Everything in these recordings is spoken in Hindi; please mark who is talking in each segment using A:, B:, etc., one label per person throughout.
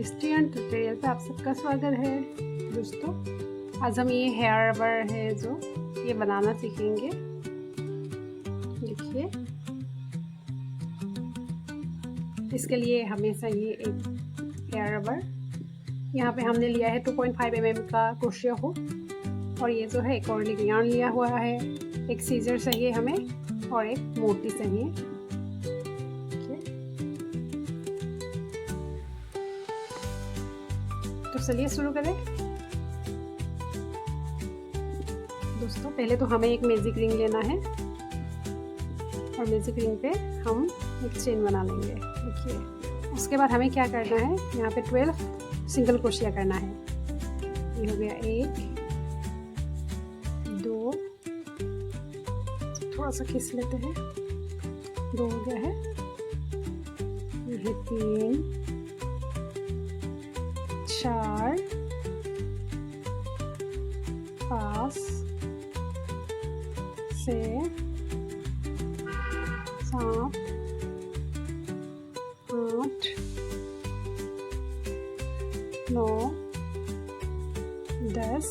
A: हिस्ट्री एंड ट्यूटोरियल पे आप सबका स्वागत है दोस्तों। आज हम ये हेयर रबर है जो ये बनाना सीखेंगे। देखिए, इसके लिए हमें चाहिए एक हेयर रबर। यहाँ पे हमने लिया है 2.5 mm का क्रोशिया हुक, और ये जो है एक और यार्न लिया हुआ है। एक सीजर चाहिए हमें और एक मोती चाहिए। तो चलिए शुरू करें दोस्तों। पहले तो हमें एक मैजिक रिंग लेना है और मैजिक रिंग पे हम एक चेन बना लेंगे। देखिए, उसके बाद हमें क्या करना है, यहाँ पे 12 सिंगल क्रोशिया करना है। ये हो गया 1 2, थोड़ा सा खींच लेते हैं, 2 हो गया है, ये 3 4 5 6 7 8 9 10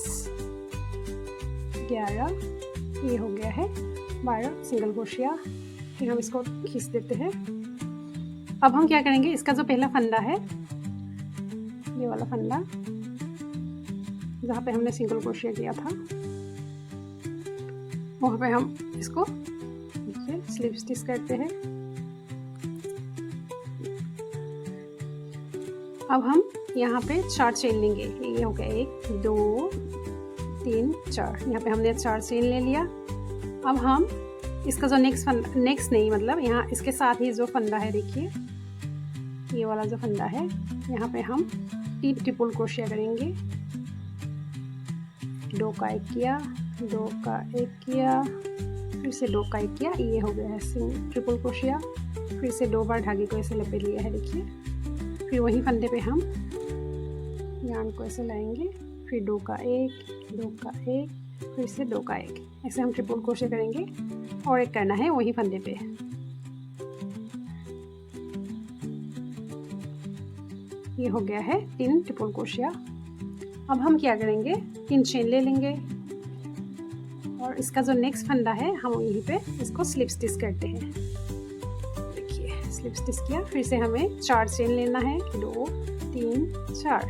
A: 11, ये हो गया है 12 सिंगल क्रोशिया। फिर हम इसको खींच देते हैं। अब हम क्या करेंगे, इसका जो पहला फंदा है, ये वाला फंदा जहाँ पे हमने सिंगल क्रोशिया किया था, वहाँ पे हम इसको स्लिप स्टिच करते हैं। अब हम यहाँ पे 4 चेन लेंगे। ये हो गया 1 2 3 4, यहाँ पे हमने 4 चेन ले लिया। अब हम इसका जो नेक्स्ट नहीं, मतलब यहाँ इसके साथ ही जो फंदा है, देखिए ये वाला जो फंदा है, यहाँ पे हम 3 ट्रिपल क्रोशिया करेंगे। 2 का 1 किया, 2 का 1 किया, फिर से 2 का 1 किया, ये हो गया है ट्रिपल क्रोशिया। फिर से 2 बार धागे को ऐसे लपेट लिया है, देखिए। फिर वही फंदे पे हम यार्न को ऐसे लाएंगे, फिर 2 का 1 2 का 1, फिर से 2 का 1, ऐसे हम ट्रिपल क्रोशिया करेंगे। और एक करना है वही फंदे पे। ये हो गया है 3 ट्रिपल क्रोशिया। अब हम क्या करेंगे, 3 चेन ले लेंगे और इसका जो नेक्स्ट फंदा है, हम यहीं पे इसको स्लिप स्टिच करते हैं। देखिए, स्लिप स्टिच किया। फिर से हमें 4 चेन लेना है, 2 3 4।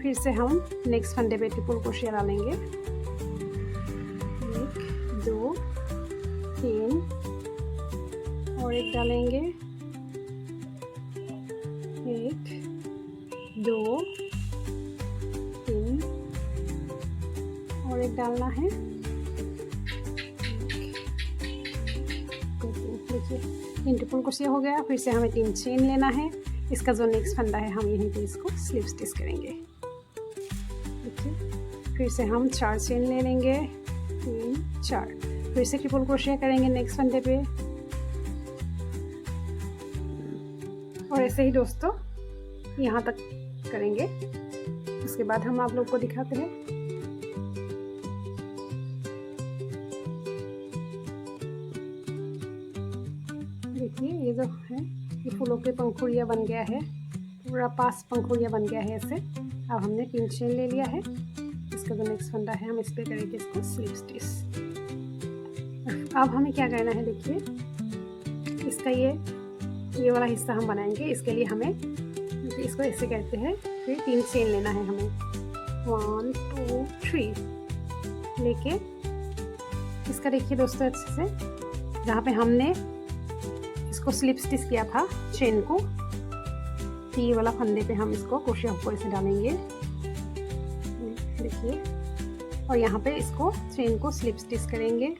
A: फिर से हम नेक्स्ट फंदे पे ट्रिपल क्रोशिया डालेंगे, 1 2 3, और एक डालेंगे, 1 2 3, और एक डालना है। देखिए, 3 ट्रिपल क्रोशिया हो गया। फिर से हमें 3 चेन लेना है। इसका जो नेक्स्ट फंदा है, हम यहीं पे इसको स्लिप स्टिच करेंगे। देखिए, फिर से हम 4 चेन ले लेंगे, 3 4, फिर से ट्रिपल क्रोशिया करेंगे नेक्स्ट फंदे पे। और ऐसे ही दोस्तों यहाँ तक करेंगे। उसके बाद हम आप लोग को दिखाते हैं। देखिए, ये जो है, ये फूलों के पंखुड़िया बन गया है, पूरा पास पंखुड़िया बन गया है ऐसे। अब हमने 3 चेन ले लिया है। इसका जो नेक्स्ट फंदा है, हम इस पे करेंगे इसको स्लिप स्टिच। अब हमें क्या करना है, देखिए इसका ये वाला हिस्सा हम बनाएंगे। इसके लिए हमें इसको ऐसे करते हैं, फिर 3 चेन लेना है हमें, 1 2 3 लेके। इसका देखिए दोस्तों, अच्छे से जहाँ पे हमने इसको स्लिप स्टिच किया था चेन को, ये वाला फंदे पे हम इसको क्रोशिया हुक को ऐसे डालेंगे, देखिए। और यहाँ पे इसको चेन को स्लिप स्टिच करेंगे।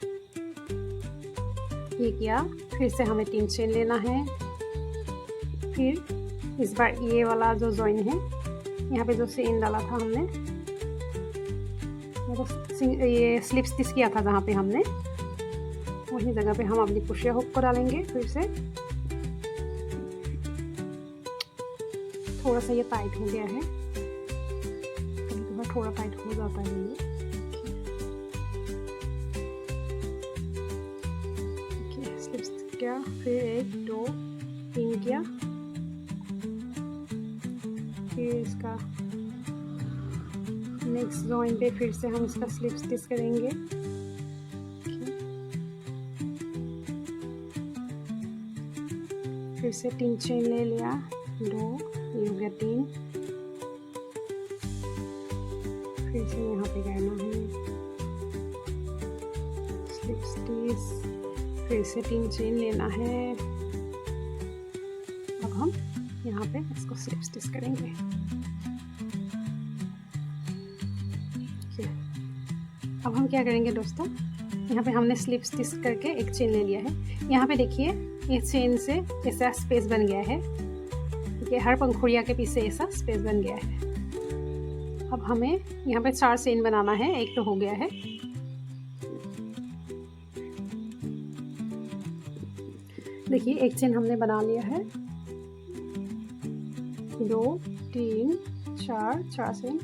A: ये किया। फिर से हमें 3 चेन लेना है। फिर इस बार ये वाला जो जॉइन है, यहाँ पे जो चेन डाला था हमने, ये स्लिप स्टिच किया था जहाँ पे हमने, वही जगह पे हम अपनी क्रोशिया हुक को डालेंगे। फिर से थोड़ा सा ये टाइट हो गया है, थोड़ा टाइट हो जाता है ये। स्लिप स्टिच किया, फिर 1 2 3 किया, फिर इसका नेक्स्ट जॉइंट पे फिर से हम इसका स्लिप स्टिच करेंगे। फिर से 3 चेन ले लिया, 2, ये हो गया 3। फिर से यहाँ पे करना है स्लिप स्टिच, फिर से 3 चेन लेना है। अब हम यहाँ पे इसको स्लिप स्टिच करेंगे। अब हम क्या करेंगे दोस्तों, यहाँ पे हमने स्लिप स्टिच करके एक चेन ले लिया है। यहाँ पे देखिए ये चेन से ऐसा स्पेस बन गया है, ठीक है, हर पंखुड़िया के पीछे ऐसा स्पेस बन गया है। अब हमें यहाँ पे 4 चेन बनाना है, एक तो हो गया है। देखिए एक चेन हमने बना लिया है, 2, 3, 4 चेन।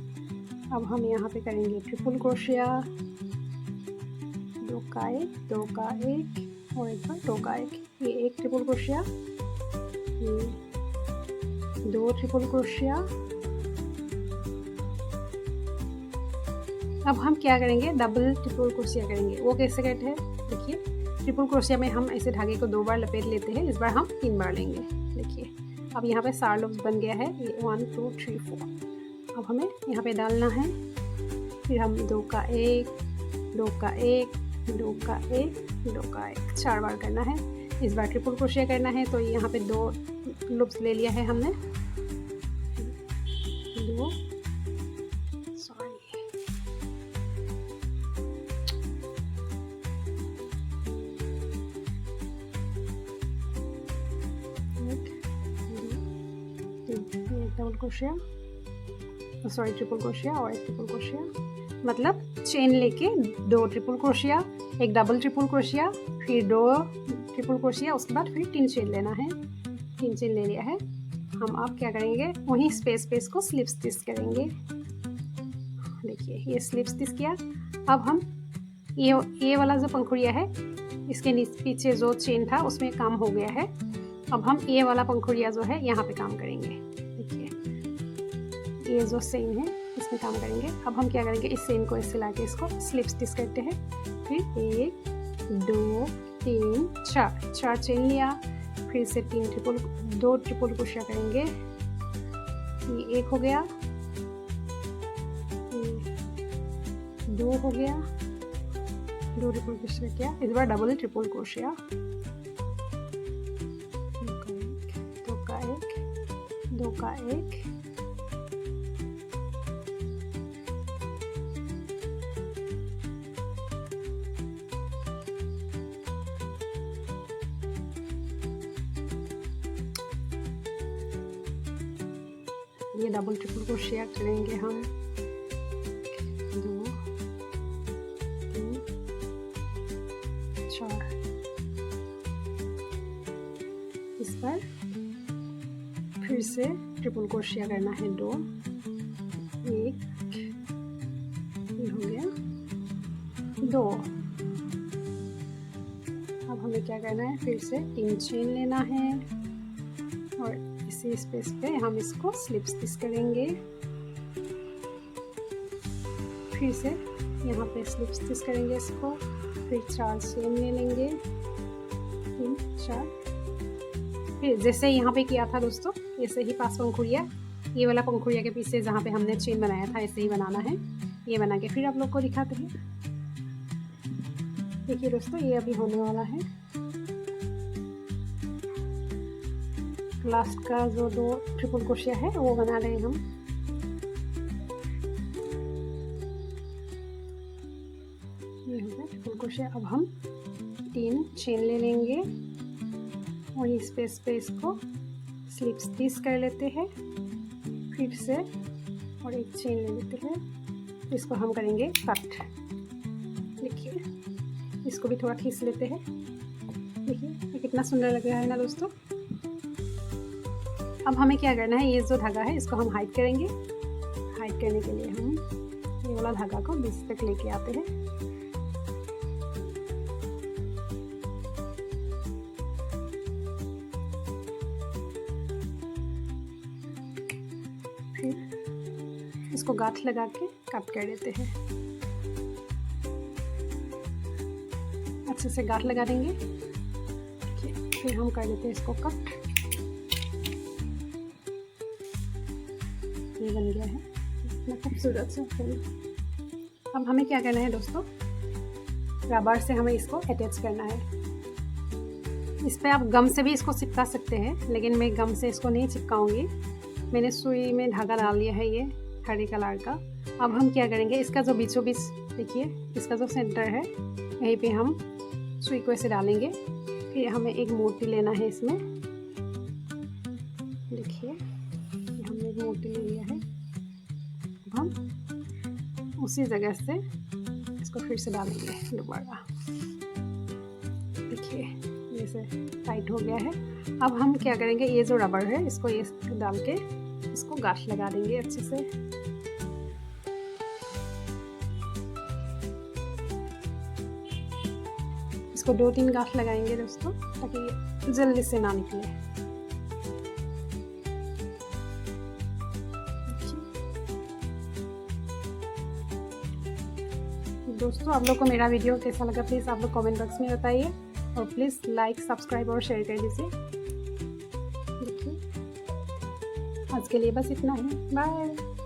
A: अब हम यहाँ पे करेंगे ट्रिपल क्रोशिया, 2 का 1, 2 का 1 और एक बार 2 का 1। ये एक ट्रिपल क्रोशिया, ये 2 ट्रिपल क्रोशिया। अब हम क्या करेंगे, डबल ट्रिपल क्रोशिया करेंगे। वो कैसे करते हैं, देखिए ट्रिपल क्रोशिया में हम ऐसे धागे को 2 बार लपेट लेते हैं, इस बार हम 3 बार लेंगे। देखिए अब यहाँ पे 4 लूप्स बन गया है, ये 1 2 3 4। अब हमें यहाँ पे डालना है, फिर हम 2 का 1, 2 का 1, 2 का 1, 2 का 1 4 बार करना है। इस बार ट्रिपल क्रोशिया करना है, तो यहाँ पे 2 लूप्स ले लिया है हमने, 2 double crochet, sorry triple crochet और एक ट्रिपल क्रोशिया। मतलब चेन लेके 2 ट्रिपल क्रोशिया, एक डबल ट्रिपल क्रोशिया, फिर 2 ट्रिपल क्रोशिया, उसके बाद फिर 3 चेन लेना है। 3 चेन ले लिया है। हम अब क्या करेंगे, वहीं स्पेस को स्लिप स्टिच करेंगे। देखिए ये स्लिप स्टिच किया। अब हम ये वाला जो पंखुड़िया है, इसके पीछे जो चेन था उसमें काम हो गया है। अब हम ये वाला पंखुड़िया जो है यहाँ पे काम करेंगे। देखिए ये जो चेन है इसमें काम करेंगे। अब हम क्या करेंगे, इस चेन को ऐसे लाके इसको स्लिप स्टिच करते हैं। फिर 1 2 3 4 चेन लिया, फिर से 2 ट्रिपल क्रोशिया करेंगे। ये 1 हो गया, 2 हो गया, 2 ट्रिपल क्रोशिया किया। इस बार डबल ट्रिपल क्रोशिया, 2 का 1, 2 का 1, ये डबल ट्रिपल क्रोशिया करेंगे हम। 2 3 4। इस पर फिर से ट्रिपल क्रोशिया करना है, 2 1, ये हो गया 2। अब हमें क्या करना है, फिर से 3 चेन लेना है और इसी स्पेस पे हम इसको स्लिप स्टिच करेंगे। फिर से यहाँ पे स्लिप स्टिच करेंगे इसको, फिर 4 चेन ले लेंगे, 3 4। फिर जैसे यहाँ पे किया था दोस्तों, ऐसे ही 5 पंखुड़िया, ये वाला पंखुड़िया के पीछे जहाँ पे हमने चेन बनाया था ऐसे ही बनाना है। ये बना के फिर आप लोग को दिखाते हैं। देखिए दोस्तों ये अभी होने वाला है। लास्ट का जो 2 ट्रिपल क्रोशिया है वो बना रहे हैं हम। ये हो गया ट्रिपल क्रोशिया। अब हम 3 चेन ले लेंगे और इस स्पेस पे इसको स्लिप स्टिच कर लेते हैं। फिर से और एक चेन ले लेते हैं, इसको हम करेंगे कट। देखिए इसको भी थोड़ा खींच लेते हैं। देखिए ये कितना सुंदर लग रहा है ना दोस्तों। अब हमें क्या करना है, ये जो धागा है इसको हम हाइड करेंगे। हाइड करने के लिए हम ये वाला धागा को बीच तक लेके आते हैं। फिर इसको गांठ लगा के कट कर देते हैं। अच्छे से गांठ लगा देंगे, फिर हम कर देते हैं इसको कट। ये बन गया है इतना खूबसूरत सा फूल। अब हमें क्या करना है दोस्तों, रबर से हमें इसको अटैच करना है। इस पर आप गम से भी इसको चिपका सकते हैं, लेकिन मैं गम से इसको नहीं चिपकाऊंगी। मैंने सुई में धागा डाल लिया है ये हरे कलर का। अब हम क्या करेंगे, इसका जो बीचों बीच देखिए, इसका जो सेंटर है यहीं पे हम सुई को ऐसे डालेंगे। फिर हमें एक मोती लेना है इसमें, देखिए हमने एक मोती ले लिया है। अब हम उसी जगह से इसको फिर से डालेंगे दोबारा। देखिए जैसे टाइट हो गया है। अब हम क्या करेंगे, ये जो रबर है इसको ये डाल के इसको गांठ लगा देंगे अच्छे से। इसको 2-3 गांठ लगाएंगे दोस्तों, ताकि ये जल्दी से ना निकले। दोस्तों आप लोग को मेरा वीडियो कैसा लगा प्लीज़ आप लोग कमेंट बॉक्स में बताइए, और प्लीज़ लाइक सब्सक्राइब और शेयर कर दीजिए। देखिए आज के लिए बस इतना ही, बाय।